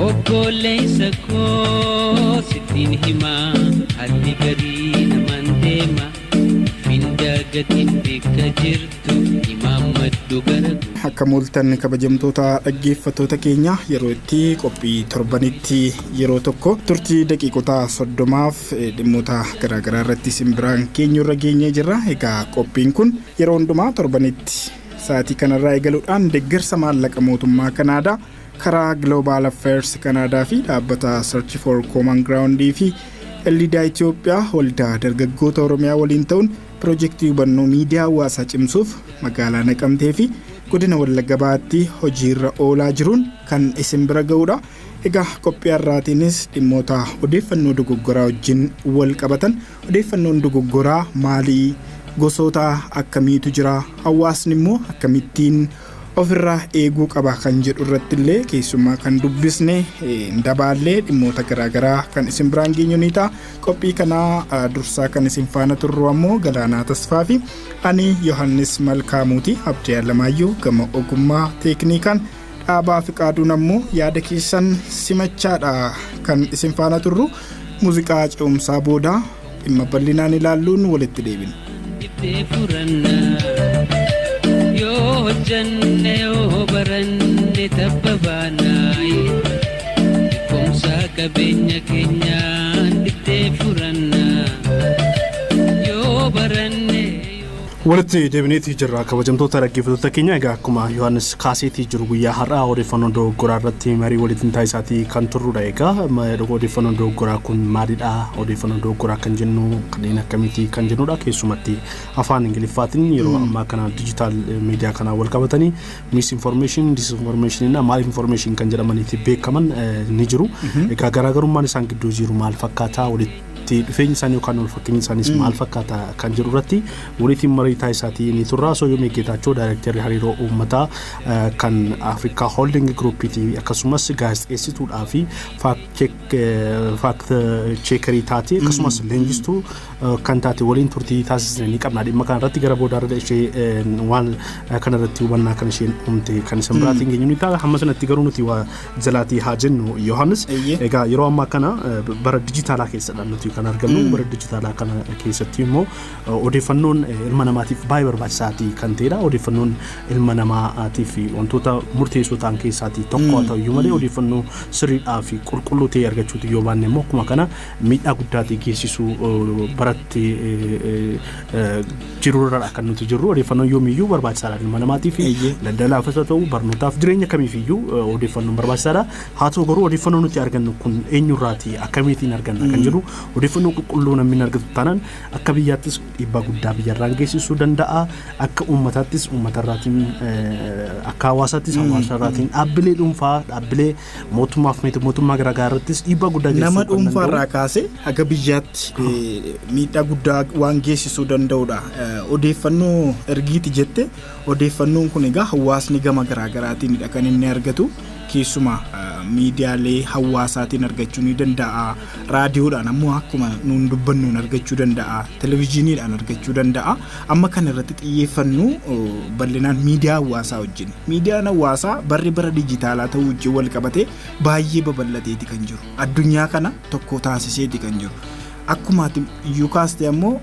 obboleessa koo sittiin himaa haalli garii namaan deema finda gatiin beeka jirtu imaamaddu gara akka mul'atan kabajamtoota dhaggeeffattoota keenya yeroo itti qophii torbanitti yeroo tokko turtii daqiiqota 30f dhimmoota garaagaraa irratti simbiraan keenyurra geenyee jirra. Egaa qophiin kun yeroo hundumaa torbanitti sa'aatii kanarraa eegaluudhaan deeggarsa maallaqa mootummaa Kanaadaa karaa Global Affairs Kanaadaa fi dhaabbata Search for Common Ground fi ELiDA Ethiopia waldaa dargaggoota Oromiyaa waliin ta'uun piroojeektii hubannoo miidiyaa hawaasaa cimsuuf magaalaa Naqamtee fi godina Wallagga Baatti hojiirra oolaa jiruun kan isin bira ga'uudha. Egaa qophii har'aatiinis dhimmoota odeeffannoo dogoggoraa wajjin wal qabatan odeeffannoon dogoggoraa maalii gosoota akkamiitu jira hawaasni immoo akkamittiin ofirraa eeguu qaba kan jedhu irratti illee keessumaa kan dubbisne dabaallee dhimmoota garaagaraa kan isin biraan geenyu ni ta'a. Qophii kanaa dursaa kan isin faana turru ammoo Galaanaa Tasfaa fi ani Yohannis Malkaamuuti. Abdii Alamaayyoo gama ogummaa teeknikaan dhaabaa fi qaaduun ammoo yaada keessan simachaadha kan isin faana turru. Muuziqaa ce'umsaa booda dhimma bal'inaan ilaalluun walitti deebina. Yo janne yo baranne tabbabaanaayi komsa qabeenya keenyaan itti furannaa yo baranne walitti deebineetii jirra kabajamtoota dhaggeeffattoota keenya. Egaa akkuma Yohannis kaaseetii jiru guyyaa har'aa odeeffannoo dogoggoraa irratti marii walitti taasisaatii kan turrudha. Egaa odeeffannoo dogoggoraa kun maalidha? Odeeffannoo dogoggoraa kan jennu kanneen akkamiiti kan jennudha. Keessumatti afaan Ingiliffaatiin yeroo ammaa kana digital media kana wal qabatanii misinformation, disinformation na malinformation kan jedhamaniiti beekaman ni jiru. Egaa garaagarummaan isaan gidduu jiru maal fakkaata? Walitti dhufeenyi isaanii yookaan wal fakkeenyi isaaniis maal fakkaata kan jedhu irratti walitti marii taasisaatii ni turra. Sooyomee Geetaachoo Daayirektarri hariiroo uummataa kan Africa Holding Group akkasumas gaazexeessituudhaa fi fact checkerii taate akkasumas leenjistuu kan taate waliin turtii taasisanii qabna. Dhimma kana irratti gara booda irra ishee waan kana irratti hubannaa kan isheen uumte kan isin biraatiin geenyu ni ta'a. Hamma sanatti garuu nuti waa jalaatii haa jennu Yohannis. Egaa yeroo ammaa kana bara dijitaalaa keessadha nuti kan argannu. Bara dijitaalaa kana keessatti immoo odeeffannoon ilma namaatiif baay'ee barbaachisaati kan ta'edha. Odeeffannoon ilma namaatiif wantoota murteessoo ta'an keessaati tokko haa ta'u malee odeeffannoo sirriidhaa fi qulqulluu ta'e argachuutu yoo baanne immoo akkuma kana miidhaa guddaa geessisuu baratti jirurra kan nuti jirru. Odeeffannoon yoomiyyuu barbaachisaadha ilma namaatiif daldalaaf haa ta'u barnootaaf jireenya kamiifiyyuu odeeffannoon barbaachisaadha. Haa ta'u garuu odeeffannoo nuti argannu kun eenyurraati akkamiitiin arganna kan jedhu odeeffannoo qulqulluu namni argatu taanaan akka biyyaattis dhiibbaa guddaa biyyarraan geessisuu danda'a. Akka uummataattis uummatarraatiin akka hawaasaattis hawaasarraatiin dhaabbilee dhuunfaa dhaabbilee mootummaaf mootummaa garaagaraattis dhiibbaa guddaa geessisuu nama dhuunfaarraa kaasee akka biyyaatti miidhaa guddaa waan geessisuu danda'udha. Odeeffannoo ergiiti jette odeeffannoon kun egaa hawaasni gama garaagaraatiinidha kan inni argatu. Keessumaa miidiyaalee hawaasaatiin argachuu ni danda'a. Raadiyoodhaan ammoo akkuma nuun dubbannuun argachuu danda'a. Televezyiiniidhaan argachuu danda'a. Amma kan irratti xiyyeeffannu bal'inaan miidiyaa hawaasaa wajjin. Miidiyaan hawaasaa bara dijitaalaa ta'uu wajjin wal qabatee baay'ee babal'ateeti kan jiru. Addunyaa kana tokko taasiseeti kan jiru. Akkuma iyyuu kaaste ammoo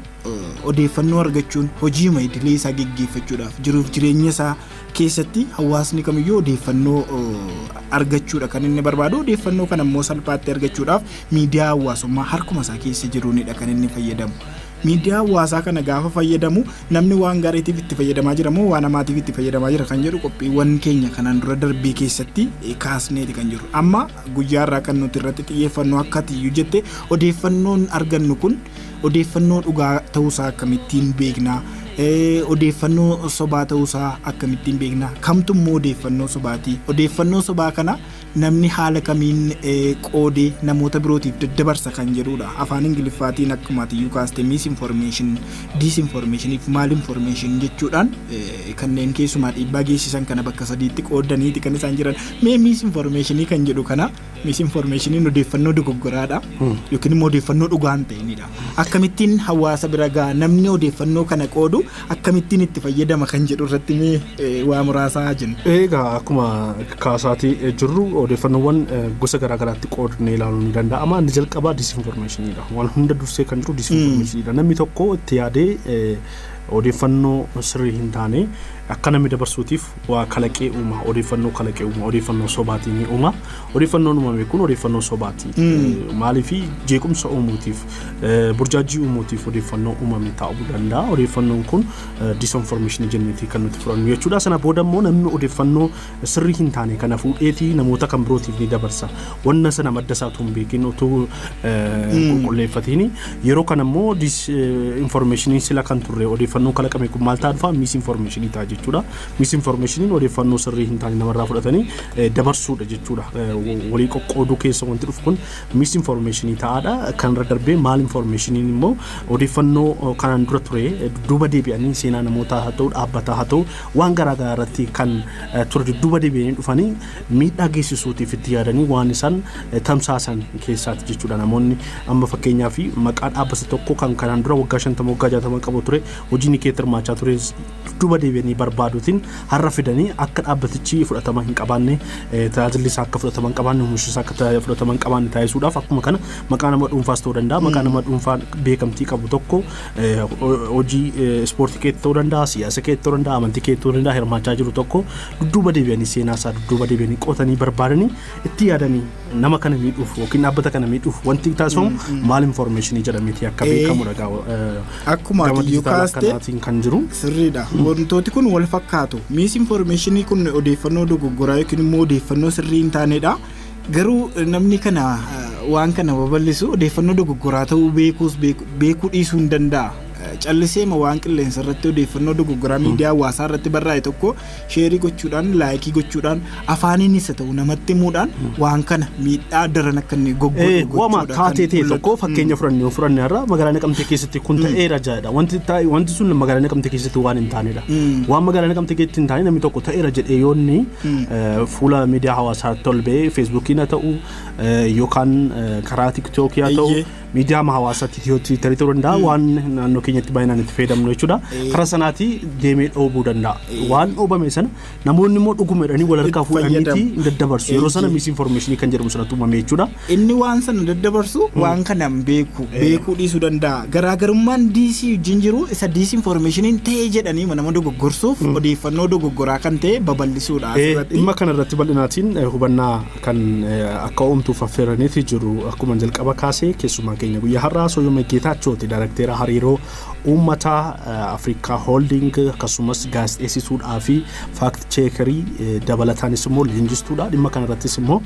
odeeffannoo argachuun hojii idilee isaa geggeeffachuudhaaf jiruuf jireenya isaa keessatti hawaasni kamiyyuu odeeffannoo argachuudha kan inni barbaadu. Odeeffannoo kana immoo salphaatti argachuudhaaf miidiyaa hawaasummaa harkuma isaa keessa jiruunidha kan inni fayyadamu. Miidiyaa hawaasaa kana gaafa fayyadamu namni waan gaariitiif itti fayyadamaa jira moo waan namaatiif itti fayyadamaa jira kan jedhu qophiiwwan keenya kanaan dura darbee keessatti kaasneeti kan jiru. Amma guyyaarraa kan nuti irratti xiyyeeffannoo akka tiyyuu jette odeeffannoon argannu kun odeeffannoo dhugaa ta'uusaa akkamittiin beeknaa? Odeeffannoo sobaa ta'uusaa akkamittiin beeknaa? Kamtu immoo odeeffannoo sobaati? Odeeffannoo sobaa kana namni haala kamiin qoodee namoota birootiif daddabarsa kan jedhudha. Afaan Ingiliffaatiin akkuma tiyyuu kaaste misinformation, disinformation fi malinformation jechuudhaan kanneen keessumaa dhiibbaa geessisan kana bakka sadiitti qoodaniiti kan isaan jiran. Mee misinformation kan jedhu kana misinformation odeeffannoo dogoggoraadha yookiin immoo odeeffannoo dhugaa hin ta'inidha. Akkamittiin hawaasa bira ga'a namni odeeffannoo kana qoodu jiru akkamittiin itti fayyadama kan jedhu irratti mee waa muraasaa jennu. Egaa akkuma kaasaatii jirru odeeffannoowwan gosa garaagaraatti qoodnee ilaaluun ni danda'ama. Inni jalqabaa disinformeeshiniidha. Waan hunda dursee kan jiru disinformeeshiniidha. Namni tokko itti yaadee odeeffannoo sirrii hin taane akka namni dabarsuutiif waa kalaqee uuma odeeffannoo sobaatiin uuma odeeffannoon uumame kun odeeffannoo sobaati maaliif jeequmsa uumuutiif burjaajii uumuutiif odeeffannoo uumame ta'uu danda'a odeeffannoon kun disinformeeshinii jenneetii kan nuti furannu jechuudha sana booda immoo namni odeeffannoo sirrii hin taane kana fuudheetii namoota kan birootiif ni dabarsa wanna sana madda isaatu hin beekin utuu qulqulleeffatiin yeroo kana immoo disinformeeshinii sila kan turre odeeffannoo kalaqame kun maal ta'a dhufa misinformeeshinii ta'a jechuudha misinformeeshiniin odeeffannoo sirrii hin taane namarraa fudhatanii dabarsuudha jechuudha walii qoqqooduu keessa wanti dhufu kun misinformeeshinii ta'aadha kanarra darbee maal informaashiniin immoo odeeffannoo kanaan dura ture duuba deebi'anii seenaa namootaa haa ta'u dhaabbataa haa ta'u waan garaagaraa irratti kan ture duuba deebi'anii dhufanii miidhaa geessisuutiif itti yaadanii waan isaan tamsaasan keessaati jechuudha namoonni amma fakkeenyaaf maqaa dhaabbata tokko kan kanaan dura waggaa 50 waggaa 60 qabu ture hojiin kee hirmaachaa ture duuba deebi'anii barbaaduutiin har'a fidanii akka dhaabbatichi fudhatama hin qabaanne tajaajilli isaa akka fudhatama hin qabaanne oomishi isaa akka fudhatama hin qabaanne taasisuudhaaf akkuma kana maqaa nama dhuunfaas ta'uu danda'a maqaa nama dhuunfaa beekamtii qabu tokko hojii ispoortii keetti ta'uu danda'a siyaasa keetti ta'uu danda'a amantii keetti ta'uu danda'a hirmaachaa jiru tokko dudduuba deebi'anii seenaa isaa dudduuba deebi'anii qotanii barbaadanii itti yaadanii nama kana miidhuuf yookiin dhaabbata kana miidhuuf wanti taasifamu maal informationii jedhameeti akka beekamudha akkuma digiitaalaatiin kan jiru sirriidha wantooti kun wal fakkaatu misinformeeshinii kun odeeffannoo dogoggoraa yookiin immoo odeeffannoo sirrii hin taanedha garuu namni kana waan kana babal'isu odeeffannoo dogoggoraa ta'uu beekuu dhiisuu hin danda'a callisee waan qilleensa irratti odeeffannoo dogoggoraa miidiyaa hawaasaa irratti barraa'e tokko sheerii gochuudhaan laayikii gochuudhaan afaaniin isa ta'u namatti himuudhaan waan kana miidhaa daran akka inni goggoodhu wama taatee tokko fakkeenya fudhannee irraa magaalaa Naqamtee keessatti kun ta'eera jedha wanti sun magaalaa Naqamtee keessatti waan hin taanedha waan magaalaa Naqamtee keessatti hin taane namni tokko ta'eera jedhee yoonni fuula miidiyaa hawaasaa tolbee feesbuukiin haa ta'u yookaan karaa tiktookii haa ta'u miidiyaa hawaasaatti Tiwiitarii ta'uu danda'a waan naannoo keenyatti baay'inaan itti fayyadamnu jechuudha karaa sanaatti deemee dhoobuu danda'a waan dhoobame sana namoonni immoo dhuguma jedhanii wal harkaa fuudhaniiti daddabarsu yeroo sana misinformeeshinii kan jedhamu sanatti uumame jechuudha inni waan sana daddabarsu waan kanaan beekuu dhiisuu danda'a garaagarummaan diisii wajjin jiru isa disinformeeshiniin ta'ee jedhanii nama dogoggorsuuf odeeffannoo dogoggoraa kan ta'e babal'isuudha dhimma kanarratti bal'inaatiin hubannaa kan akka oomtuuf affeeraniiti jiru akkuma jalqaba kaasee keessumaa keenya guyyaa har'aa Sooyyoo Geetaachooti Daayirekteera hariiroo uummataa Afrikaa Holding akkasumas gaazexeessituudhaa fi faakti cheekerii dabalataanis immoo leenjistuudha dhimma kanarrattis immoo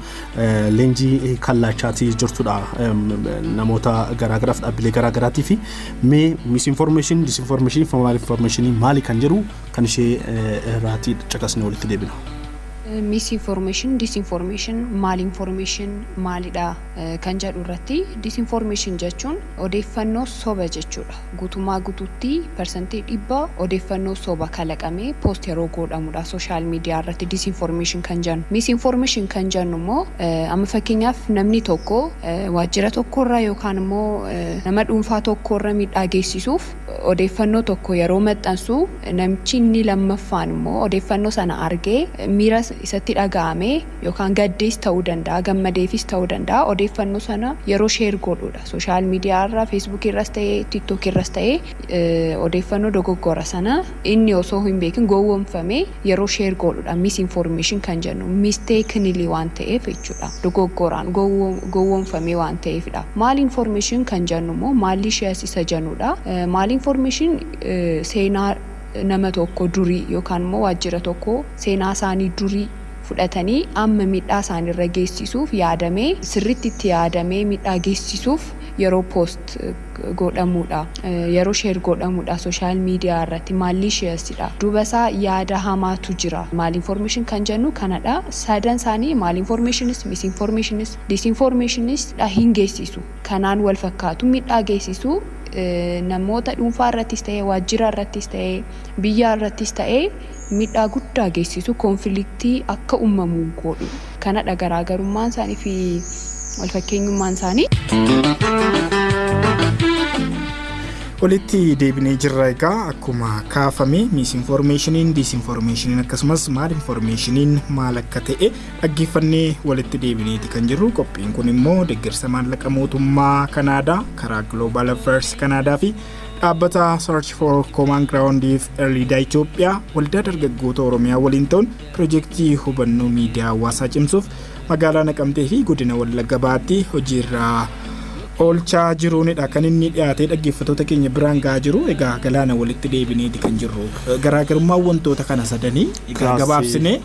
leenjii kallachaatii jirtudha namoota garaagaraaf dhaabbilee garaagaraati fi mee misinformeeshin disinformeeshin maal information maali kan jedhu kan ishee irraatii caqasnee walitti deebina. Misinformation, disinformation, malinformation, maalidha kan jedhu irratti disinformation jechuun odeeffannoo soba jechuudha. Guutumaa guutuutti persentii 100 odeeffannoo soba kalaqamee post yeroo godhamudha social media irratti disinformation kan jennu. Misinformation kan jennu immoo amma fakkeenyaaf namni tokko waajjira tokkorraa yookaan immoo nama dhuunfaa tokkorraa miidhaa geessisuuf odeeffannoo tokko yeroo maxxansu namichi inni lammaffaan immoo odeeffannoo sana argee miira isatti dhaga'ame yookaan gaddees ta'uu danda'a gammadeefis ta'uu danda'a odeeffannoo sana yeroo sheer godhuudha social media irra Facebook irras ta'ee TikTok irras ta'ee odeeffannoo dogoggora sana inni osoo hin beekin gowwoomfame yeroo sheer godhuudha misinformation kan jennu mistakenly waan ta'eef jechuudha dogoggoraan gowwoomfame waan ta'eefidha malinformation kan jennu immoo maalli sheesisa jennuudha malinformation seenaa nama tokko durii yookaan immoo waajjira tokko seenaa isaanii durii fudhatanii amma miidhaa isaanii irra geessisuuf yaadamee sirriitti itti yaadamee miidhaa geessisuuf yeroo post godhamuudha yeroo sheer godhamuudha social media irratti maalli sheersidha duuba isaa yaada hamaatu jira malinformation kan jennu kanadha sadan isaanii malinformationis misinformationis disinformationis hin geessisu kanaan wal fakkaatu miidhaa geessisu namoota dhuunfaa irrattis ta'ee waajjira irrattis ta'ee biyya irrattis ta'ee miidhaa guddaa geessisu konfliktii akka uumamu godhu kanadha garaagarummaan isaanii fi wal fakkeenyummaan isaanii. walitti deebinee jirra egaa akkuma kaafame misinformationiin disinformationiin akkasumas malinformationiin maal akka ta'e dhaggeeffannee walitti deebineeti kan jirru. Qophiin kun immoo deeggarsa maallaqa mootummaa Kanaadaa karaa Global Affairs Kanaadaa fi dhaabbata Search for Common Ground ELiDA Ethiopia waldaa dargaggoota Oromiyaa waliin ta'uun piroojeektii hubannoo miidiyaa hawaasaa cimsuuf magaalaa Naqamtee fi godina Wallagga Baatti hojiirra oolchaa jiruunidha kan inni dhiyaatee dhaggeeffattoota keenya biraan gahaa jiru. Egaa galaana walitti deebineeti kan jirru. Garaagarummaa wantoota kana sadanii gabaabsinee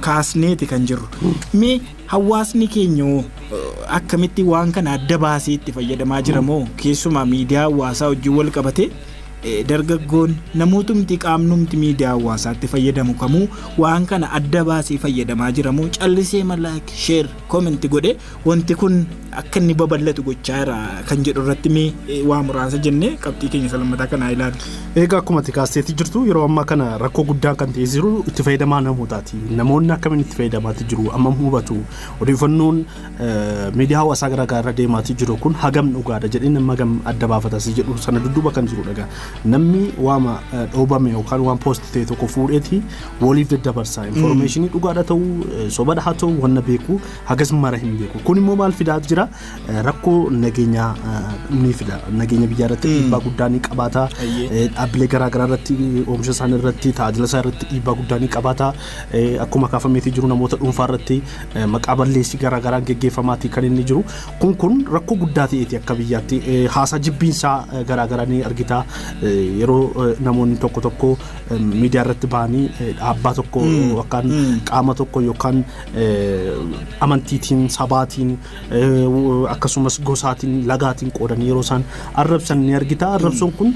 kaasneeti kan jirru. Mee hawaasni keenya akkamitti waan kana adda baasee itti fayyadamaa jira moo keessumaa miidiyaa hawaasaa wajjin wal qabatee dargaggoon namootumti qaamnumti miidiyaa hawaasaatti fayyadamu kamuu waan kana adda baasee fayyadamaa jira moo callisee like share comment godhe wanti kun akka inni babal'atu gochaa jira kan jedhu irratti mee waa muraasa jennee qabxii keenya salmataa kana ilaalu. Egaa akkuma tikaasteetti jirtu yeroo ammaa kana rakkoo guddaa kan ta'e jiru itti fayyadamaa namootaati. Namoonni akkamiin itti fayyadamaatti jiru amma hubatu odeeffannoon miidiyaa hawaasaa garaagaraa irra deemaatti jiru kun hagam dhugaadha jedhee nama gam adda baafatas jedhu sana dudduuba kan jiru dhagaa. Namni waama dhoobame yookaan waan post ta'e tokko fuudheeti waliif daddabarsa informationii dhugaadha ta'uu sobada haa ta'u wanna beeku hagas mara hin beeku. Kun immoo maal fidaa jira rakkoo nageenya ni fida. Nageenya biyya irratti dhiibbaa guddaa ni qabaata. Dhaabbilee garaagaraa irratti oomisha isaanii irratti tajaajila isaa irratti dhiibbaa guddaa ni qabaata. Akkuma kaafameetii jiru namoota dhuunfaa irratti maqaa balleessii garaagaraan geggeeffamaati kan inni jiru. Kun rakkoo guddaa ta'eeti akka biyyaatti haasaa jibbiinsaa garaagaraan ni argita. Yeroo namoonni tokko miidiyaa irratti ba'anii dhaabbaa tokko yookaan qaama tokko yookaan amantiitiin sabaatiin akkasumas gosaatiin lagaatiin qoodanii yeroo isaan arrabsan ni argita. Arrabsoon kun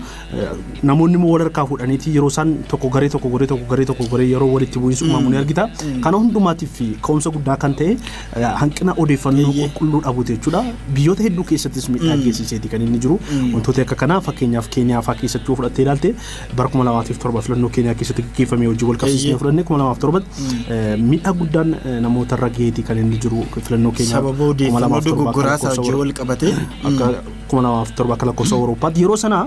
namoonni immoo wal harkaa fuudhaniiti yeroo isaan tokko garee yeroo walitti bu'iinsa uumamu ni argita. Kana hundumaatiif ka'umsa guddaa kan ta'e hanqina odeeffannoo qulqulluu dhabuuti jechuudha. Biyyoota hedduu keessattis miidhaa geessiseeti kan inni jiru. Wantoota akka kanaa fakkeenyaaf Keenyaa fa'aa keessatti fudhattee ilaalte bara 2007 filannoo Keenyaa keessatti gaggeeffame hojii wal qabsiisnee fudhannee 2007 miidhaa guddaan namoota irra gaheeti kan inni jiru filannoo Keenyaa sababa odeeffannoo dogoggoraa wajjin wal qabatee akka 2007 akka lakkoofsa Awurooppaatti yeroo sana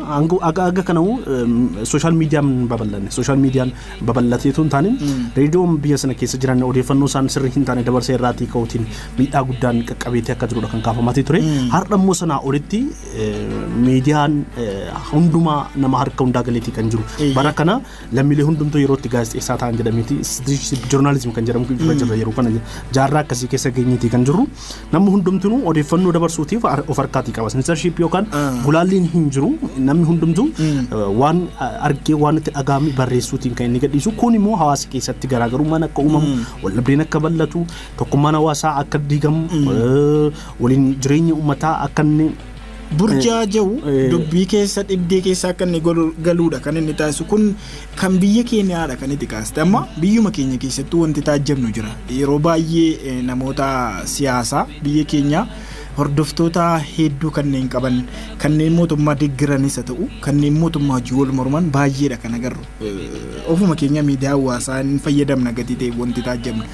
aga kana'u sooshaal miidiyaan babal'anne sooshaal miidiyaan babal'ateetu hin taane reediyoon biyya sana keessa jiran odeeffannoo isaan sirrii hin taane dabarsee irraatii ka'uutiin miidhaa guddaan qaqqabeetee akka jirudha kan kaafamatee ture. Har'a immoo sanaa olitti miidiyaan hundumaa nama harka hundaa galeetii kan jiru. Bara kana lammiilee hundumtuu yeroo itti gaazexeessaa ta'an jedhameeti joornaalizim kan jedhamu irra yeroo kana jaarraa akkasii keessa geenyeetii kan jiru. Namni hundumtuu odeeffannoo dabarsuutiif of harkaatii qaba. Censorship yookaan gulaalliin hin jiru. Namni hundumtuu waan argee waan itti dhagaame barreessuutiin kan inni gadhiisu. Kun immoo hawaasa keessatti garaagarummaan akka uumamu, waldhabdeen akka bal'atu, tokkummaan hawaasaa akka diigamu, waliin jireenya uummataa akka inni burjaa jiru dubbii keessa dhibdee keessa akka inni galuudha kan inni taasisu. Kun kan biyya keenyaadha kan itti kaaste. Amma biyyuma keenya keessatti wanti taajjabnu jira. Yeroo baay'ee namoota siyaasaa biyya keenyaa hordoftoota hedduu kanneen qaban kanneen mootummaa deeggaranis haa ta'u kanneen mootummaa hojii wal morman baay'eedha kan agarru. Ofuma keenya miidiyaa hawaasaa hin fayyadamna gatii ta'e wanti taajjabnu.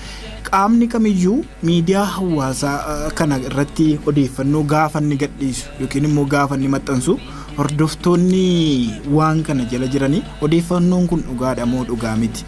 Qaamni kamiyyuu miidiyaa hawaasaa kana irratti odeeffannoo gaafa inni gadhiisu yookiin immoo gaafa inni maxxansu hordoftoonni waan kana jala jiranii odeeffannoon kun dhugaadha moo dhugaa miti?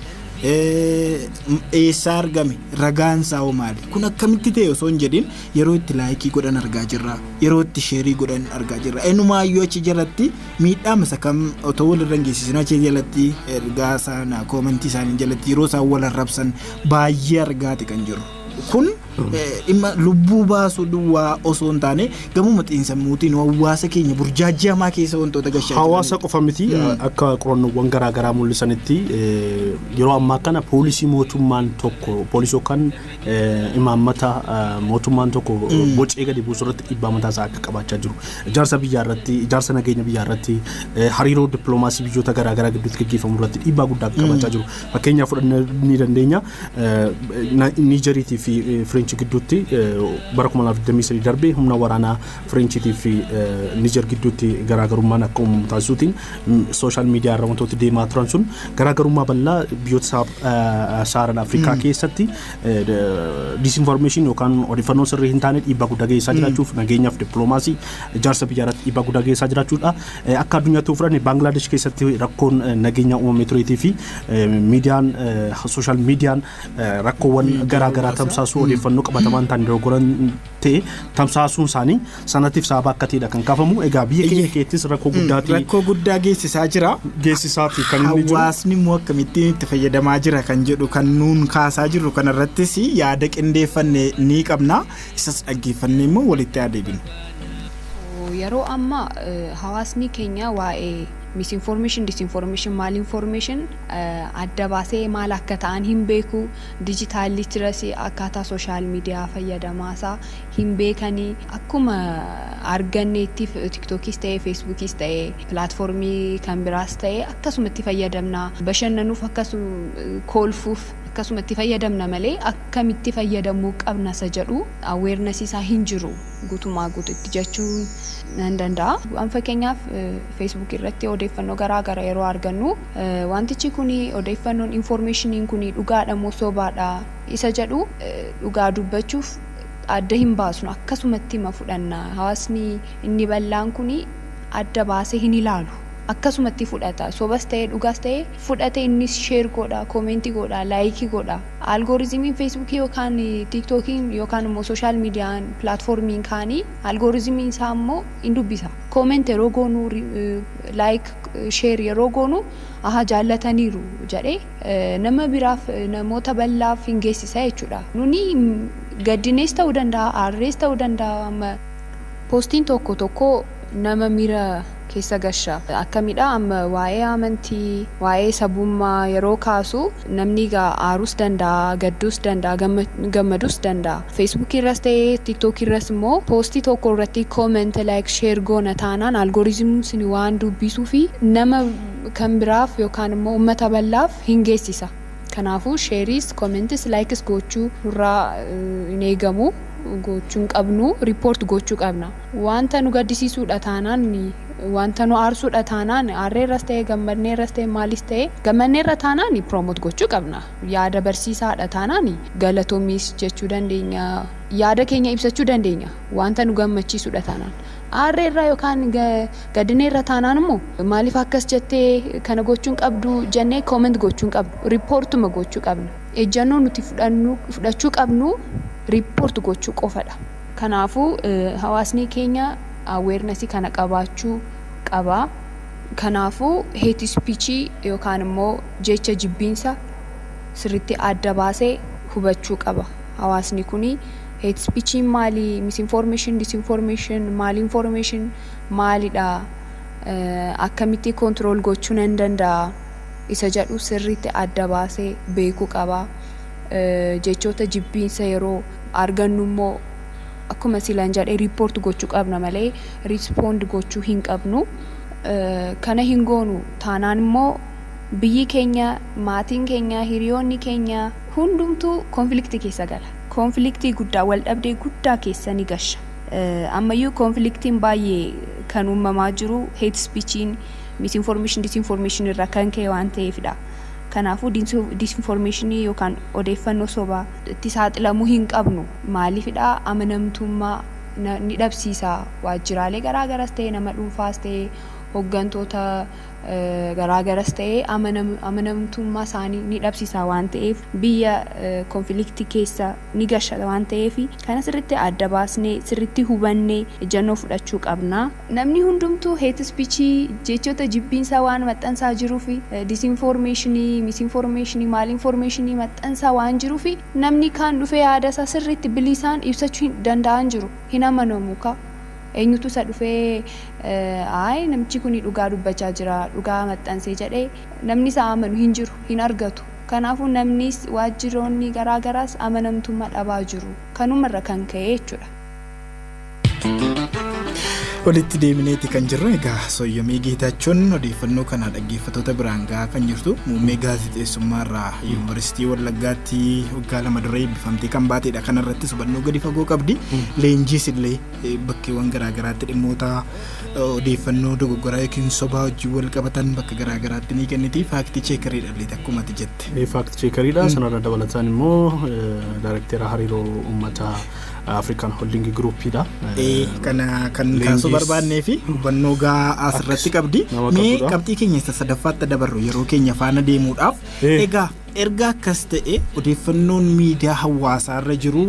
Eessaa argame ragaan isaa hoo maali? Kun akkamitti ta'e osoo hin jedhin yeroo itti laayikii godhan argaa jirra, yeroo itti sheerii godhan argaa jirra. Eenyumaayyuu achi jalatti miidhaa masa kam otoo walirra hin geessisin achi jalatti ergaa sana koomentii isaanii jalatti yeroo isaan wal arrabsan baay'ee argaati kan jiru. Kun dhimma lubbuu baasuu duwwaa osoo hin taane gamuma xiinsammuutiin hawaasa keenya burjaajamaa keessa wantoota gashaa jiran. Hawaasa qofa miti akka qorannoowwan garaagaraa mul'isanitti yeroo ammaa kana poolisii mootummaan tokko poolisii yookaan imaammata mootummaan tokko bocee gadi buusuu irratti dhiibbaa mataa isaa akka qabaachaa jiru. Ijaarsa biyyaa irratti, ijaarsa nageenya biyyaa irratti, hariiroo dippiloomaasii biyyoota garaagaraa gidduutti gaggeeffamu irratti dhiibbaa guddaa akka qabaachaa jiru. Fakkeenyaaf fudhannee ni dandeenya Niijeriitii fi French French gidduutti bara 2023 darbee humna waraanaa Frenchiitii fi Niger gidduutti garaagarummaan akka uumamu taasisuutiin social media irra wantoota deemaa turan sun garaagarummaa bal'aa biyyoota Sahara Afrikaa keessatti disinformation yookaan odeeffannoo sirrii hin taane dhiibbaa guddaa geessaa jiraachuuf nageenyaaf dippiloomaasii ijaarsa biyyaa irratti dhiibbaa guddaa geessaa jiraachuudha. Akka addunyaatti fudhanne Bangladesh keessatti rakkoon nageenya uumamee tureetii fi miidiyaan social meediyaan rakkoowwan garaagaraa tamsaasuu odeeffannoo qabatamaan ta'an dogoran ta'e tamsaasuun isaanii sanatiif sababa akka ta'edha kan kaafamu. Egaa biyya keenya keessattis rakkoo guddaa geessisaa jira. Geessisaati kan inni jiru. Hawaasni immoo akkamittiin itti fayyadamaa jira kan jedhu kan nuun kaasaa jirru kanarrattis yaada qindeeffannee ni qabna. Isas dhaggeeffannee immoo walitti adeemna. Yeroo amma hawaasni keenya waa'ee misinformation, disinformation, malinformation adda baasee maal akka ta'an hin beeku. Digital literacy akkaataa social media fayyadamaasaa hin beekanii. Akkuma arganneetti TikTokis ta'e Facebookis ta'e platformii kan biraas ta'e akkasumatti fayyadamna. Bashannanuuf akkasuma kolfuuf akkasumatti fayyadamna malee akkamitti fayyadamuu qabna isa jedhu awareness isaa hin jiru guutumaa guututti jechuun nan danda'a. Waan fakkeenyaaf Facebook irratti odeeffannoo garaagaraa yeroo argannu wantichi kuni odeeffannoon informationiin kuni dhugaadha moo sobaadha isa jedhu dhugaa dubbachuuf adda hin baasnu akkasumatti ma fudhanna. Hawaasni inni bal'aan kuni adda baasee hin ilaalu. Akkasumatti fudhata. Sobas ta'e dhugaas ta'e fudhate innis share godha, comment godha, like godha. Algoritmiin Facebook yookaan TikTokiin yookaan immoo social media platformiin kaanii algoritmiin isaa immoo in dubbisa. Comment yeroo goonu like share yeroo goonu aha jaallataniiru jedhee nama biraaf namoota bal'aaf hin geessisa jechuudha. Nuni gaddinees ta'uu danda'a, aarrees ta'uu danda'a. Postiin tokko nama miira keessa gasha. Akkamidha amma waa'ee amantii, waa'ee sabummaa yeroo kaasu namni aarus danda'a, gadduus danda'a, gammadus danda'a. Facebook irras ta'e TikTok irras immoo postii tokko irratti comment, like, share goona taanaan algoritmiin sun waan dubbisuu fi nama kan biraaf yookaan immoo uummata bal'aaf hin geessisa. Kanaafuu shareis, commentis, likes gochuu irraa hin eegamu. Gochuun qabnu report gochuu qabna. Wanta nu gaddisiisuudha taanaan wanta nu aarsuudha taanaan aarreerras ta'e gammanneerras ta'e maalis ta'e gammanneerra taanaan promote gochuu qabna. Yaada barsiisaadha taanaan galatoomis jechuu dandeenya. Yaada keenya ibsachuu dandeenya. Wanta nu gammachiisuudha taanaan aarreerra yookaan gaddineerra taanaan immoo maaliif akkas jettee kana gochuun qabdu jennee comment gochuun qabdu. Reportuma gochuu qabna. Ejjannoo nuti fudhachuu qabnu report gochuu qofadha. Kanaafuu hawaasni keenya awareness kana qabaachuu qaba. Kanaafuu hate speech yookaan immoo jecha jibbiinsa sirriitti adda baasee hubachuu qaba. Hawaasni kuni hate speech maali, misinformation, disinformation, malinformation maalidha, akkamitti control gochuu nan danda'a isa jedhu sirriitti adda baasee beekuu qaba. Jechoota jibbiinsa yeroo argannu immoo akkuma silaan jedhee report gochuu qabna malee respond gochuu hin qabnu. Kana hin goonu taanaan immoo biyyi keenya, maatiin keenya, hiriyoonni keenya hundumtuu konfliktii keessa gala. Konfliktii guddaa, wal dhabdee guddaa keessa ni gasha. Ammayyuu konfliktiin baay'ee kan uumamaa jiru hate speechiin, misinformation, disinformation irraa kan ka'e waan ta'eefidha. Kanaafuu disinformation yookaan odeeffannoo sobaa itti saaxilamuu hin qabnu. Maaliifidha amanamtummaa ni dhabsiisa. Waajjiraalee garaagaras ta'e nama dhuunfaas ta'e hoggantoota garaagaras ta'e amanamtummaa isaanii ni dhabsiisa waan ta'eef biyya konfliktii keessa ni gasha waan ta'eef kana sirriitti adda baasnee sirriitti hubannee ejjannoo fudhachuu qabna. Namni hundumtuu hate speech jechoota jibbiinsaa waan maxxansaa jiruuf disinformationii, misinformationii, malinformationii maxxansaa waan jiruuf namni kaan dhufee yaada isaa sirriitti bilisaan ibsachuu hin danda'an jiru. Hin amanamu ka eenyutu isa dhufee namichi kun dhugaa dubbachaa jira, dhugaa maxxansee jedhee namni isa amanu hin jiru, hin argatu. Kanaafuu namnis waajjiroonni garaagaraas amanamtummaa dhabaa jiru. Kanumarra kan ka'e jechuudha. Walitti deebineeti kan jirru egaa Sooyyamee Geetaachoon odeeffannoo kana dhaggeeffattoota biraan gahaa kan jirtu muummee gaazexeessummaa irraa yuunivarsiitii Wallaggaatti waggaa 2 dura eebbifamtee kan baatedha. Kana irratti hubannoo gadi fagoo qabdi. Leenjiis illee bakkeewwan garaa garaatti dhimmoota odeeffannoo dogoggoraa yookiin sobaa wajjin wal qabatan bakka garaa garaatti ni kenniti. Faaktii cheekariidha illee akkuma ati jette. Faaktii cheekariidha. Sanarra dabalataan immoo daayirektera hariiroo uummata African Holding Groupidha. Kana kan kaasuu barbaannee fi hubannoo gahaa asirratti qabdi. Mee qabxii keenya sadaffaatti dabarru yeroo keenya faana deemuudhaaf egaa erga akkas ta'e odeeffannoon miidiyaa hawaasaa irra jiru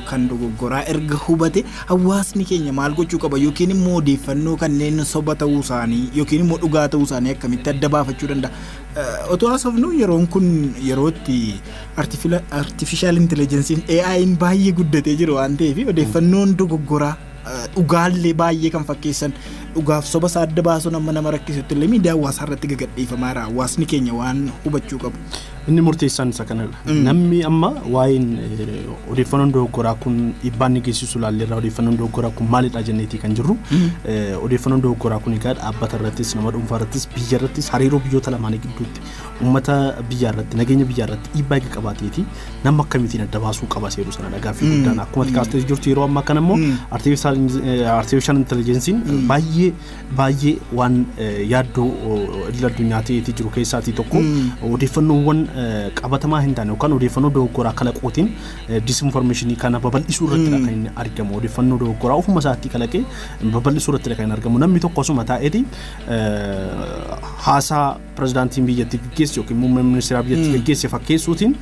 kan dogoggoraa erga hubate hawaasni keenya maal gochuu qaba yookiin immoo odeeffannoo kanneen soba ta'uu isaanii yookiin immoo dhugaa ta'uu isaanii akkamitti adda baafachuu danda'a. Otoo haasofnu yeroon kun yerootti artificial intelligence AI'n baay'ee guddatee jiru waan ta'eef odeeffannoon dogoggoraa dhugaallee baay'ee kan fakkeessan dhugaaf soba isaa adda baasuun amma nama rakkisutti illee miidiyaa hawaasaa irratti gaggeeffamaara. Hawaasni keenya waan hubachuu qabu. Inni murteessaan isa kanadha. Namni amma waa'een odeeffannoon dogoggoraa kun dhiibbaa inni geessisu ilaalleerra odeeffannoon dogoggoraa kun maalidha jenneetii kan jirru. Odeeffannoon dogoggoraa kun egaa dhaabbata irrattis nama dhuunfaa irrattis biyya irrattis hariiroo biyyoota lamaanii gidduutti uummata biyya irratti nageenya biyya irratti dhiibbaa eega qabaateeti nama akkamitiin adda baasuu qaba seeru sana dhagaafi guddaan akkuma kaastee jirtu yeroo ammaa kana immoo artificial intelligence baay'ee waan yaaddoo idil addunyaa ta'eeti jiru keessaatii tokko odeeffannoowwan qabatamaa hin taane yookaan odeeffannoo dogoggoraa kalaqootiin disinformeeshinii kana babal'isuu irratti kan inni argamu. Odeeffannoo dogoggoraa ofuma isaatti kalaqee babal'isuu irratti kan argamu. Namni tokko osuma taa'eeti haasaa pirezidaantiin biyyattii gaggeesse yookiin muummee ministeeraa biyyattii gaggeesse fakkeessuutiin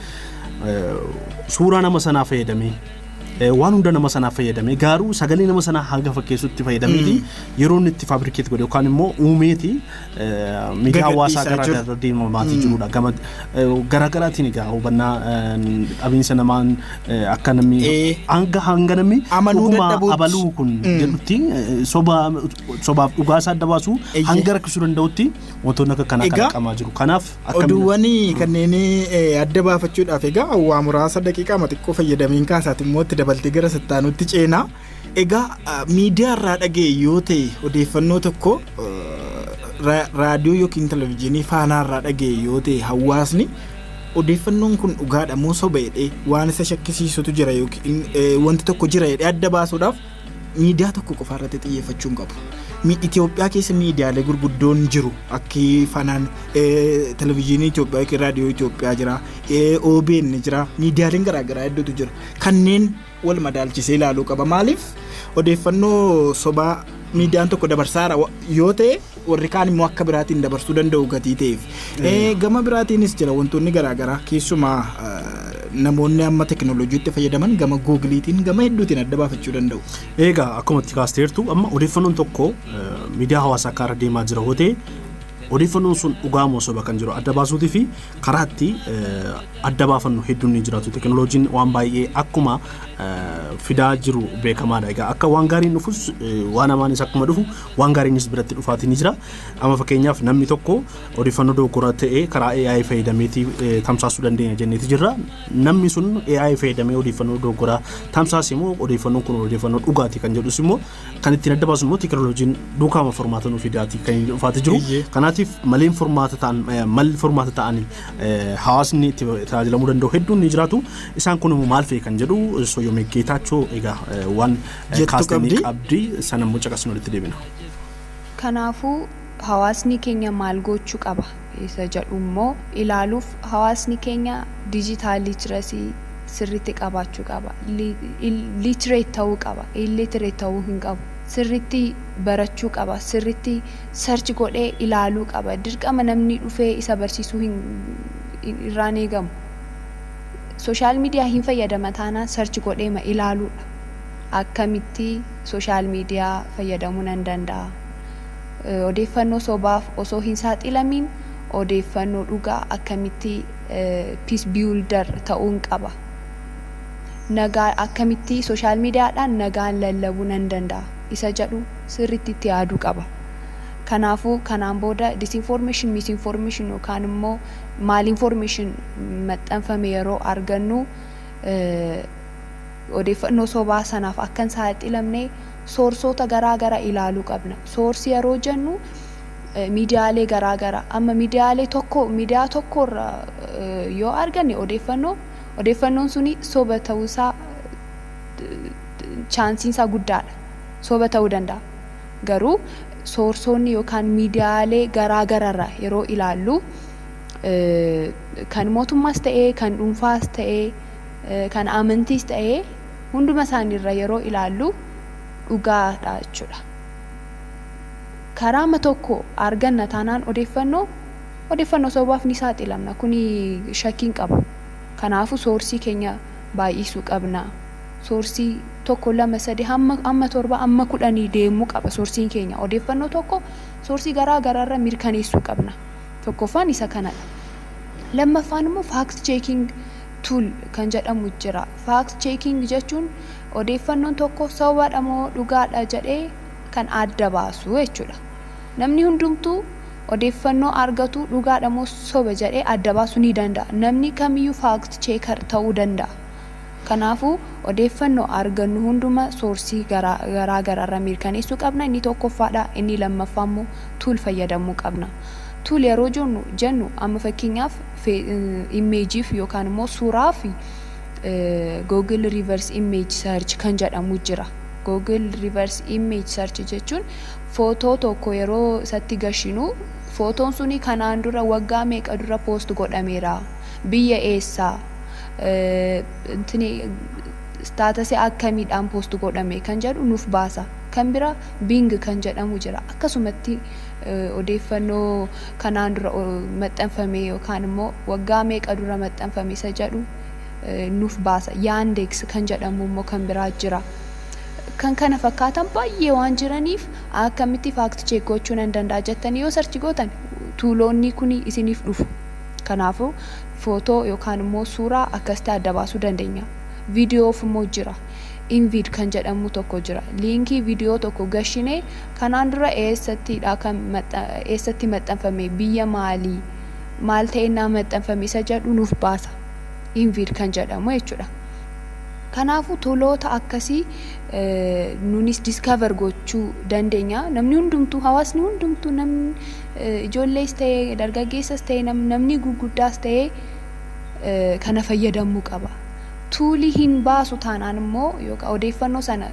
suuraa nama sanaa fayyadamee waan hunda nama sanaa fayyadamee garuu sagalee nama sanaa hanga fakkeessutti fayyadameeti yeroo inni itti faabrikeet godhe yookaan immoo uumeeti miidiyaa hawaasaa garaa garaa deemamaatii jirudha. Gama garaa garaatiin egaa hubannaa dhabiinsa namaan akka namni hanga namni dhuguma abaluu kun jedhutti sobaaf dhugaasaa adda baasuu hanga rakkisuu danda'utti wantoonni akka kanaa kalaqamaa jiru. Kanaaf oduuwwan kanneen adda baafachuudhaaf egaa waa muraasa daqiiqaa xiqqoo fayyadamiin kaasaati immoo itti dabaltee gara sattaanutti ceenaa. Egaa miidiyaa irraa dhagee yoo ta'e odeeffannoo tokko raadiyoo yookiin televezyiinii faanaa irraa dhagee yoo ta'e hawaasni odeeffannoon kun dhugaadha moo sobaadha waan isa shakkisiisutu jira yookiin wanti tokko jira jedhee adda baasuudhaaf miidiyaa tokko qofa irratti xiyyeeffachuu hin qabu. Itoophiyaa keessa miidiyaalee gurguddoon jiru akka fanaan televezyiinii Itoophiyaa yookiin raadiyoo Itoophiyaa jira, OBN jira, miidiyaaleen garaa garaa hedduutu jira. Kanneen wal madaalchisee ilaaluu qaba. Maaliif odeeffannoo sobaa miidiyaan tokko dabarsaara yoo ta'e warri kaan immoo akka biraatiin dabarsuu danda'u gatii ta'eef gama biraatiinis jira wantoonni garaa garaa keessumaa namoonni amma teknooloojiitti fayyadaman gama Googleetiin gama hedduutiin adda baafachuu danda'u. Egaa akkuma itti kaasteertu amma odeeffannoon tokko miidiyaa hawaasaa karaa deemaa jira yoo ta'e odeeffannoon sun dhugaa moo soba kan jiru adda baasuutii fi karaatti adda baafannu hedduun ni jiraatu. Teknooloojiin waan baay'ee akkuma fidaa jiru beekamaadha. Egaa akka waan gaariin dhufus waan hamaanis akkuma dhufu waan gaariinis biratti dhufaatii ni jira. Amma fakkeenyaaf namni tokko odeeffannoo dogoggoraa ta'e karaa AI fayyadameetii tamsaasuu dandeenya jenneeti jirra. Namni sun AI fayyadamee odeeffannoo dogoggoraa tamsaase immoo odeeffannoon kun odeeffannoo dhugaati kan jedhus immoo kan ittiin adda baasu immoo teknooloojiin duukaama formaata nuu fidaati kan dhufaatii jiru. Kanaatiif maleen formaata ta'an hawaasni itti tajaajilamuu danda'u hedduun ni jiraatu. Isaan kun maal fa'i kan jedhu Sooyyamee Geetaachoo egaa waan kaastanii qabdi sana immoo caqasnu walitti deebina. Kanaafuu hawaasni keenya maal gochuu qaba isa jedhu immoo ilaaluuf hawaasni keenya diijitaal litirasii sirriitti qabaachuu qaba. Literate ta'uu qaba. Illiterate ta'uu hin qabu. Sirriitti barachuu qaba. Sirriitti search godhee ilaaluu qaba. Dirqama namni dhufee isa barsiisuu irraan eegamu. Social media hin fayyadama taanaan search godhee ma ilaaluudha. Akkamitti social media fayyadamuu nan danda'a. Odeeffannoo sobaaf osoo hin saaxilamin odeeffannoo dhugaa akkamitti peace builder ta'uun qaba. Nagaa akkamitti social mediaadhaan nagaan lallabuu nan danda'a. Isa jedhu sirriitti itti yaaduu qaba. Kanaafuu kanaan booda disinformation, misinformation yookaan immoo malinformation maxxanfame yeroo argannu odeeffannoo sobaa sanaaf akkan saaxilamne soorsoota garaa ilaaluu qabna. Soorsii yeroo jennu miidiyaalee garaa amma miidiyaa tokkorra yoo arganne odeeffannoon suni soba ta'uusaa chaansiinsaa guddaadha. Soba ta'uu danda'a. Garuu soorsoonni yookaan miidiyaalee garaarraa yeroo ilaallu kan mootummaas ta'ee kan dhuunfaas ta'ee kan amantiis ta'ee hunduma isaaniirra yeroo ilaallu dhugaadha jechuudha. Karaa tokko arganna taanaan odeeffannoo sobaaf ni saaxilamna. Kuni shakkiin qabu. Kanaafuu soorsii keenya baay'isuu qabna. Soorsii tokko 2 3 hamma 7 hamma 10 deemuu qaba soorsiin keenya. Odeeffannoo tokko soorsii garaarraa mirkaneessuu qabna. Tokkoffaan isa kanadha. Lammaffaan immoo fact checking tool kan jedhamu jira. Fact checking jechuun odeeffannoon tokko sobaadha moo dhugaadha jedhee kan adda baasu jechuudha. Namni hundumtuu odeeffannoo argatu dhugaadha moo soba jedhee adda baasuu ni danda'a. Namni kamiyyuu fact checker ta'uu danda'a. Kanaafuu odeeffannoo argannu hunduma soorsii garaarraa mirkaneessuu qabna. Inni tokkoffaadha. Inni lammaffaa immoo tool fayyadamuu qabna. Tool yeroo jennu amma fakkeenyaaf imeejiif yookaan immoo suuraa fi Google reverse image search kan jedhamu jira. Google reverse image search jechuun footoo tokko yeroo isatti gashinu footoon suni kanaan dura waggaa meeqa dura post godhameera, biyya eessaa, staatasii akkamiidhaan post godhame kan jedhu nuuf baasa. Kan bira Bing kan jedhamu jira. Akkasumatti odeeffannoo kanaan dura maxxanfame yookaan immoo waggaa meeqa dura maxxanfame isa jedhu nuuf baasa. Yandex kan jedhamu immoo kan biraa jira. Kan kana fakkaatan baay'ee waan jiraniif akkamitti fact check gochuu nan danda'a jettanii yoo search gootan tuuloonni kun isiniif dhufu. Kanaafuu footoo yookaan immoo suuraa akkasitti adda baasuu dandeenya. Viidiyoof immoo jira. Invid kan jedhamu tokko jira. Liinkii viidiyoo tokko gashinee kanaan dura eessatti maxxanfame, biyya maalii, maal ta'ennaa maxxanfame isa jedhu nuuf baasa. Invid kan jedhamu jechuudha. Kanaafuu tuuloota akkasii nunis discover gochuu dandeenya. Namni hundumtuu, hawaasni hundumtuu, namni ijoollees ta'ee dargaggeessas ta'ee namni gurguddaas ta'ee kana fayyadamuu qaba. Tuulii hin baasu taanaan immoo yookaan odeeffannoo sana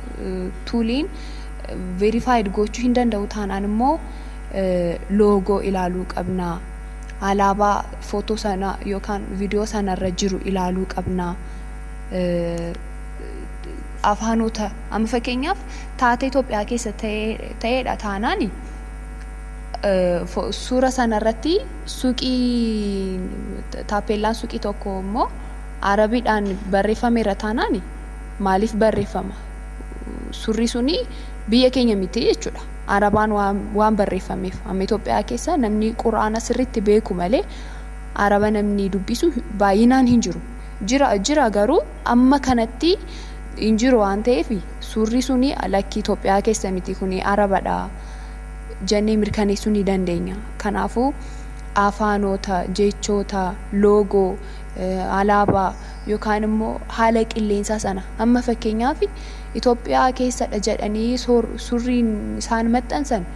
tuuliin verified gochuu hin danda'u taanaan immoo loogoo ilaaluu qabna. Alaabaa footoo sana yookaan viidiyoo sanarra jiru ilaaluu qabna. Afaanota amma fakkeenyaaf taatee Itoophiyaa keessa ta'eedha taanaan suura sanarratti suuqii taappeellaan suuqii tokko immoo Arabiidhaan barreeffameera taanaan maaliif barreeffama? Suurri suni biyya keenya miti jechuudha. Arabaan waan barreeffameef. Amma Itoophiyaa keessa namni Quraana sirriitti beeku malee Araba namni dubbisu baay'inaan hin jiru. Jira garuu amma kanatti hin jiru waan ta'eef suurri suni lakkii Itoophiyaa keessa miti kuni Arabadha jennee mirkaneessuu ni dandeenya. Kanaafuu afaanota, jechoota, loogoo, alaabaa yookaan immoo haala qilleensaa sana amma fakkeenyaaf Itoophiyaa keessadha jedhanii suurriin isaan maxxansan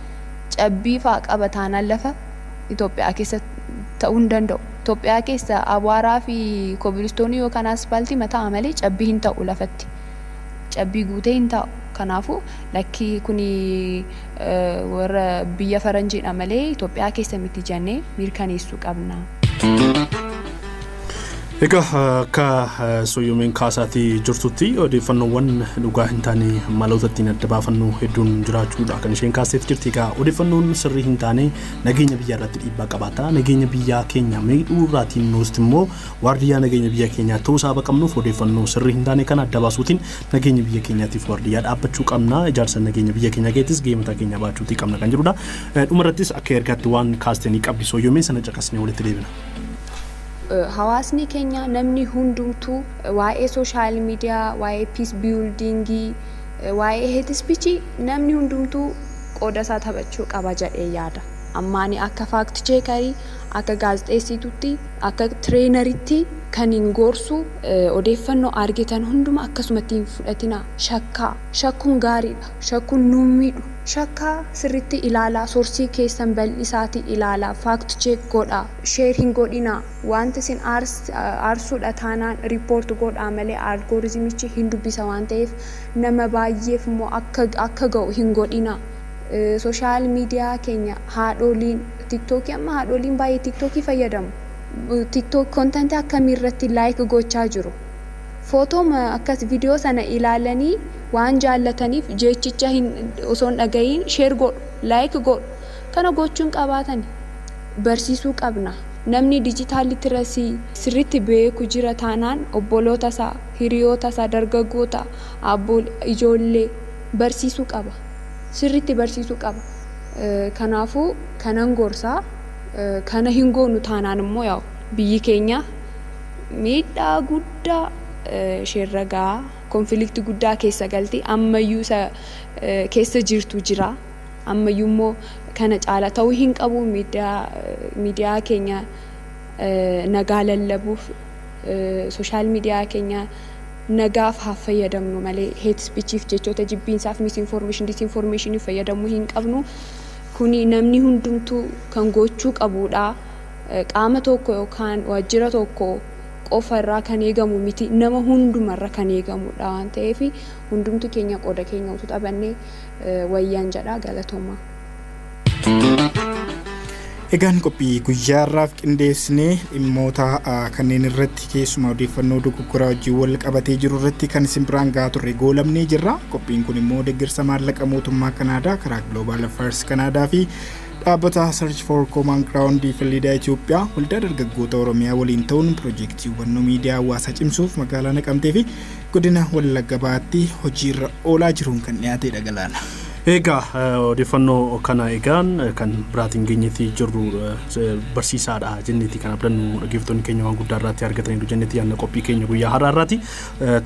cabbii fa'aa qaba taanaan lafa Itoophiyaa keessa ta'uu hin danda'u. Itoophiyaa keessa abwaaraa fi kobilistoonii yookaan aspaaltii mataa malee cabbii hin ta'u lafatti. Cabbii guutee hin ta'u. Kanaafuu lakkii kuni warra biyya faranjiidha malee Itoophiyaa keessa miti jennee mirkaneessuu qabna. Egaa akka soyyomeen kaasaatii jirtutti odeeffannoowwan dhugaa hin taane malootatti adda baafannoo hedduun jiraachuudha kan isheen kaaseef jirti. Egaa odeeffannoon sirrii hin taane nageenya biyyaa irratti dhiibbaa qabaata. Nageenya biyyaa keenya miidhuu irraatiin nuust immoo waardiyyaa nageenya biyya keenyaa ta'uu isaa qabnuuf odeeffannoo sirrii hin taane kana adda baasuutiin nageenya biyya keenyaatiif waardiyyaa dhaabbachuu qabna. Ijaarsa nageenya biyya keenyaa keessattis gahee mataa keenya baachuutii qabna kan jirudha. Dhumarrattis akka ergaatti waan kaastanii qabdi soyyomeen sana caqasnee walitti deebina. Hawaasni keenya namni hundumtuu waa'ee social media, waa'ee peace building, waa'ee hate speech namni hundumtuu qooda isaa taphachuu qaba jedhee yaada. ammaani akka fact checkeri akka gaazexeessituutti akka treeneritti kan hin gorsu odeeffannoo argitan hunduma akkasumatti hin fudhatina shakkuun gaariidha shakkuun nuummiidhu shakkaa sirritti ilaalaa soorsii keessan bal'isaati ilaalaa fact check godhaa share hin godhina wanta isin aarsuudha taanaan riipoort godhaa malee algooriizimichi hin dubbisa waan ta'eef nama baay'eef immoo akka ga'u hin godhina. Social media keenya haadholiin TikTokii amma haadholiin baay'ee TikTokii fayyadamu. TikTok content akkamiirratti like gochaa jiru. Footoo akkas video sana ilaalanii waan jaallataniif jechicha osoo hin dhaga'iin share godhu, like godhu. Kana gochuun qabaatani barsiisuu qabna. Namni digital literacy sirriitti beeku jira taanaan obboloota isaa, hiriyoota isaa, dargaggoota, ijoollee barsiisuu qaba. Sirriitti barsiisuu qaba. Kanaafuu kanan gorsaa kana hin goonu taanaan immoo yaa biyyi keenya miidhaa guddaa sherragaa konflikti guddaa keessa galti ammayyuu keessa jirtu jira ammayyuu immoo kana caala ta'uu hin qabu miidiyaa keenya nagaa lallabuuf social media keenya nagaaf haa fayyadamnu malee hate speechiif jechoota jibbiinsaaf misinformation disinformation fayyadamuu hin qabnu kuni namni hundumtuu kan gochuu qabudha qaama tokko yookaan waajjira tokko qofa irraa kan eegamu miti nama hundumarra kan eegamudha waan ta'eef hundumtu keenya qooda keenya utuu qabannee wayyaan jedha galatooma. Egaan qophii guyyaarraaf qindeessinee dhimmoota kanneen irratti keessumaa odeeffannoo dogoggoraa wajjin wal qabatee jiru irratti kan isin biraan gahaa turre goolamnee jirra. Qophiin kun immoo deeggarsa maallaqa mootummaa Kanaadaa karaa Global Affairs Kanaadaa fi dhaabbata Search for Common Ground ELiDA Ethiopia waldaa dargaggoota Oromiyaa waliin ta'uun piroojeektii hubannoo miidiyaa hawwaasaa cimsuuf magaalaa Naqamtee fi godina Wallagga Bahaatti hojiirra oolaa jiruun kan dhiyaatedha galaana. Egaa odeeffannoo kana egaan kan biraatiin geenyetti jirru barsiisaadha jennetti kan abdannu dhaggeeffattoonni keenya waan guddaa irratti argataniiru jennetti yaadna qophii keenya guyyaa har'aa irratti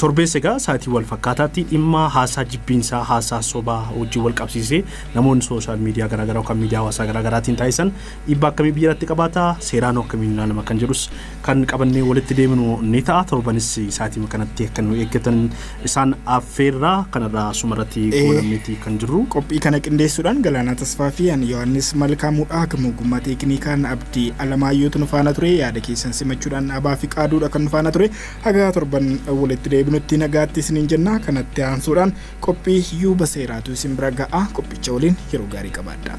torbees egaa sa'aatii wal fakkaataatti dhimma haasaa jibbiinsaa haasaa sobaa hojii wal qabsiisee namoonni sooshaal miidiyaa garaagaraa yookaan miidiyaa hawaasaa garaagaraatiin taasisan dhiibbaa akkamii biyya irratti qabaata seeraan akkamiin ilaalama kan jedhus kan qabannee walitti deemnu ni ta'a torbanis sa'aatii kanatti akka nu eeggatan isaan affeerraa kanarraa sumarratti goolamneetti kan jirru. Qophii kana qindeessuudhaan Galaanaa Tasfaa fi Yohaannis Malkaamuudhaa gama ogummaa teeknikaan Abdii Alamaayyootu nu faana ture yaada keessan simachuudhaan Abaa fi Qaaduudha kan nu faana ture hagaa torban walitti deebinutti nagaatti isiniin jenna kanatti aansuudhaan qophii yuuba seeraatu isin bira ga'a qophicha waliin yeroo gaarii qabaadhaa.